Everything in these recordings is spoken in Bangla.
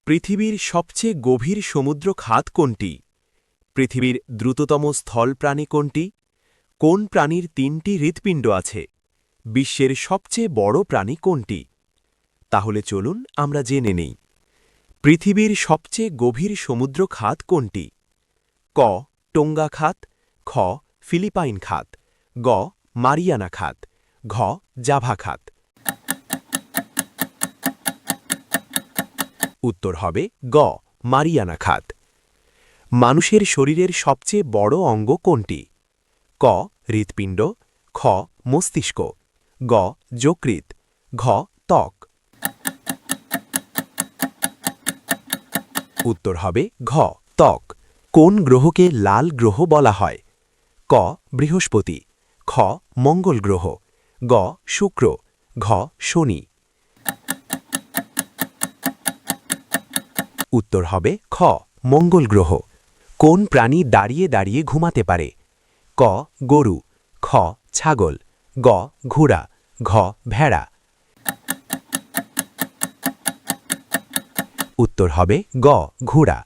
পৃথিবীর সবচেয়ে গভীর সমুদ্র খাত কোনটি? পৃথিবীর দ্রুততম স্থল প্রাণী কোনটি? কোন প্রাণীর ৩টি হৃৎপিণ্ড আছে? বিশ্বের সবচেয়ে বড় প্রাণী কোনটি? তাহলে চলুন আমরা জেনে নেই। পৃথিবীর সবচেয়ে গভীর সমুদ্র খাত কোনটি? ক. টোঙ্গা খাত, খ. ফিলিপাইন খাত, গ. মারিয়ানা খাত, ঘ. জাভা খাত। উত্তর হবে গ. মারিয়ানা খাত। মানুষের শরীরের সবচেয়ে বড় অঙ্গ কোনটি? ক. হৃৎপিণ্ড, খ. মস্তিষ্ক, গ. যকৃৎ, ঘ. ত্বক। উত্তর হবে ঘ. ত্বক। কোন গ্রহকে লাল গ্রহ বলা হয়? ক. বৃহস্পতি, খ. মঙ্গল গ্রহ, গ. শুক্র, ঘ. শনি। উত্তর হবে খ. মঙ্গল গ্রহ। কোন প্রাণী দাঁড়িয়ে দাঁড়িয়ে ঘুমাতে পারে? ক. গরু, খ. ছাগল, গ. ঘোড়া, ঘ. ভেড়া। উত্তর হবে গ. ঘোড়া।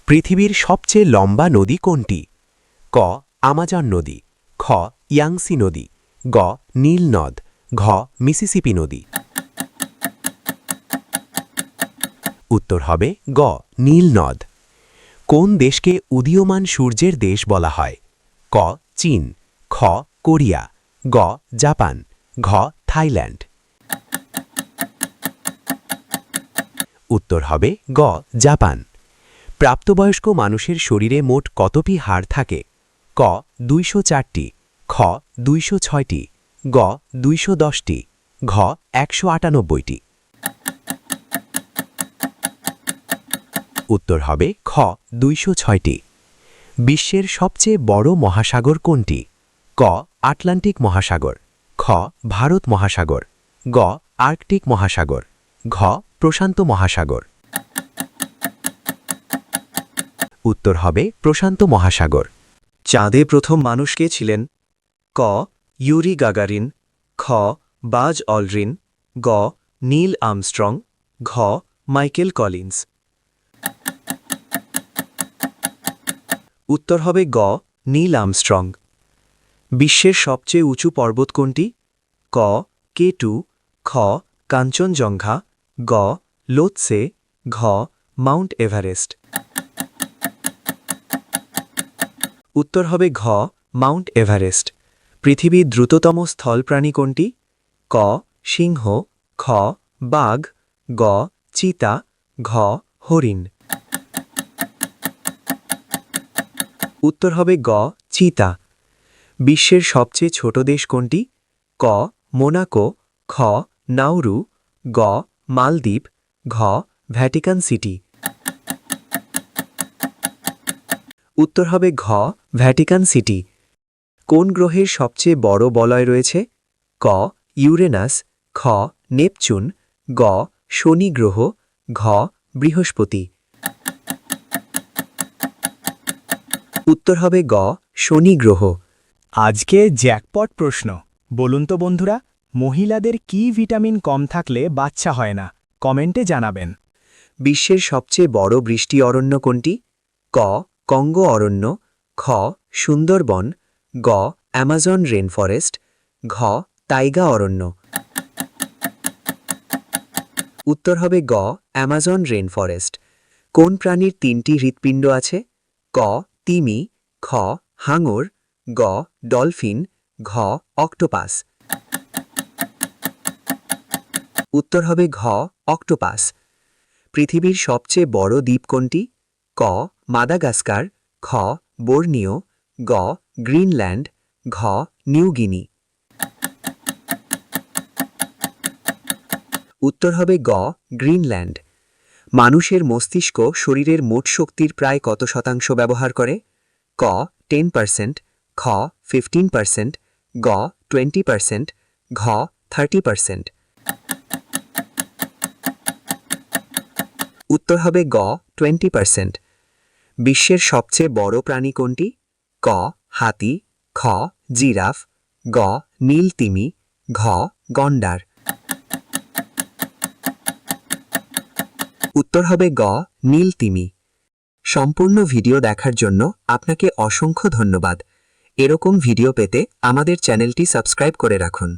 পৃথিবীর সবচেয়ে লম্বা নদী কোনটি? ক. আমাজন নদী, খ. ইয়াংসি নদী, গ. নীল নদ, ঘ. মিসিসিপি নদী। উত্তর হবে গ. নীল নদ। কোন দেশকে উদীয়মান সূর্যের দেশ বলা হয়? ক. চীন, খ. কোরিয়া, গ. জাপান, ঘ. থাইল্যান্ড। উত্তর হবে গ. জাপান। প্রাপ্তবয়স্ক মানুষের শরীরে মোট কতটি হাড় থাকে? ক. ২০৪টি, খ. ২০৬টি, গ. ২১০টি, ঘ. ১৯৮টি। উত্তর হবে খ. ২০৬টি। বিশ্বের সবচেয়ে বড় মহাসাগর কোনটি? ক. আটলান্টিক মহাসাগর, খ. ভারত মহাসাগর, গ. আর্কটিক মহাসাগর, ঘ. প্রশান্ত মহাসাগর। উত্তর হবে প্রশান্ত মহাসাগর। চাঁদে প্রথম মানুষ কে ছিলেন? ক. ইউরি গাগারিন, খ. বাজ অলড্রিন, গ. নীল আর্মস্ট্রং, ঘ. Michael Collins. উত্তর হবে গ. Neil Armstrong. বিশ্বের সবচেয়ে উঁচু পর্বত কোনটি? ক. K2, খ. কাঞ্চনজঙ্ঘা, গ. লোৎসে, ঘ. Mount Everest. উত্তর হবে ঘ. Mount Everest. পৃথিবীর দ্রুততম স্থলপ্রাণী কোনটি? ক. সিংহ, খ. বাঘ, গ. চিতা, ঘ. হরিণ। উত্তর হবে গ. চিতা। বিশ্বের সবচেয়ে ছোট দেশ কোনটি? ক. মোনাকো, খ. নাউরু, গ. মালদ্বীপ, ঘ. Vatican city. উত্তর হবে ঘ. Vatican city. কোন গ্রহের সবচেয়ে বড় বলয় রয়েছে? ক. ইউরেনাস, খ. নেপচুন, গ. শনি গ্রহ, ঘ. বৃহস্পতি। উত্তর হবে গ. শনি গ্রহ। আজকে জ্যাকপট প্রশ্ন। বলুন তো বন্ধুরা, মহিলাদের কি ভিটামিন কম থাকলে বাচ্চা হয় না? কমেন্টে জানাবেন। বিশ্বের সবচেয়ে বড় বৃষ্টি অরণ্য কোনটি? ক. কঙ্গো অরণ্য, খ. সুন্দরবন, গ. অ্যামাজন রেনফরেস্ট, ঘ. তাইগা অরণ্য। উত্তর হবে গ. Amazon rainforest. কোন প্রাণীর ৩টি হৃৎপিণ্ড আছে? ক. তিমি, খ. হাঙর, গ. ডলফিন, ঘ. অক্টোপাস। উত্তর হবে ঘ. অক্টোপাস। পৃথিবীর সবচেয়ে বড় দ্বীপ কোনটি? ক. মাদাগাস্কার, খ. বোর্নিও, গ. গ্রিনল্যান্ড, ঘ. New Guinea. উত্তর হবে গ. গ্রিনল্যান্ড। মানুষের মস্তিষ্ক শরীরের মোট শক্তির প্রায় কত শতাংশ ব্যবহার করে? ক. 10%, খ. 15%, গ. 20%, ঘ. 30%। উত্তর হবে গ. 20%। বিশ্বের সবচেয়ে বড় প্রাণী কোনটি? ক. হাতি, খ. জিরাফ, গ. নীল তিমি, ঘ. গন্ডার। উত্তর হবে গ নীল তিমি। সম্পূর্ণ ভিডিও দেখার জন্য আপনাকে অসংখ্য ধন্যবাদ। এরকম ভিডিও পেতে আমাদের চ্যানেলটি সাবস্ক্রাইব করে রাখুন।